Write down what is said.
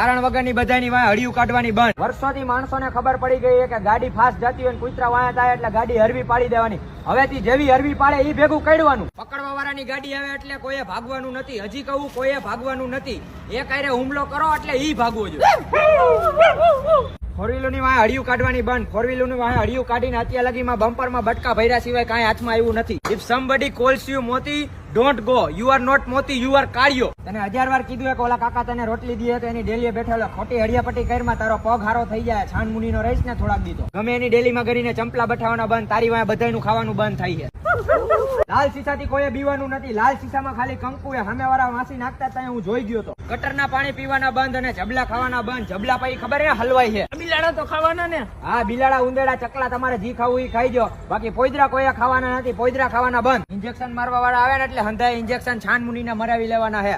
કારણ વગરની બધાની વાય હળિયું કાઢવાની બંધ. વર્ષોથી માણસોને ખબર પડી ગઈ કે ગાડી ફાસ્ટ જતી હોય કુતરા વાયા થાય એટલે ગાડી હરવી પાડી દેવાની. હવેથી જેવી હરવી પાડે એ ભેગું કાઢવાનું. પકડવા વાળાની ગાડી આવે એટલે કોઈએ ભાગવાનું નથી. હજી કહું કોઈએ ભાગવાનું નથી. એ કાયરે હુમલો કરો એટલે ઈ ભાગવો જોઈએ. ફોર વ્હીલર ની વાય હળિયું કાઢવાની બંધ. ફોર વ્હીલર ની વાય હળિયું કાઢીને અત્યાર લગીમાં બમ્પરમાં બટકા ભર્યા સિવાય કાંઈ હાથમાં આવ્યું નથી. If somebody calls you Moti don't go. You are not Moti, you are Kaliyo. તને 1000 વાર કીધું કે ઓલા કાકા તને રોટલી દીએ તો એની ડેલીએ બેઠેલો ખોટી હળિયાપટ્ટી કરીમાં તારો પગ હારો થઈ જાય. છાન મુની નો રહીશ ને થોડાક દીધો ગમે એની ડેલીમાં કરીને ચંપલા બઠાવવાના બંધ. તારી વાય બધાનું ખાવાનું બંધ થાય છે. લાલ સીસાથી કોઈ બીવાનું નથી. લાલ સીસામાં ખાલી કંકુ એ સામે વાળા વાસી નાખતા ત્યાં હું જોઈ ગયો તો. ગટરના પાણી પીવાના બંધ અને જબલા ખાવાના બંધ. જબલા પછી ખબર હે હલવાઈ છે. બિલાડા તો ખાવાના ને. હા, બિલાડા ઉંદેડા ચકલા તમારે જી ખાવું ઈ ખાઈ જો. બાકી પોઈદરા કોઈ ખાવાના નથી. પોઈદરા ખાવાના બંધ. ઇન્જેક્શન મારવા વાળા આવે ને એટલે હંધાય ઇન્જેક્શન છાન મુનીને મરાવી લેવાના છે.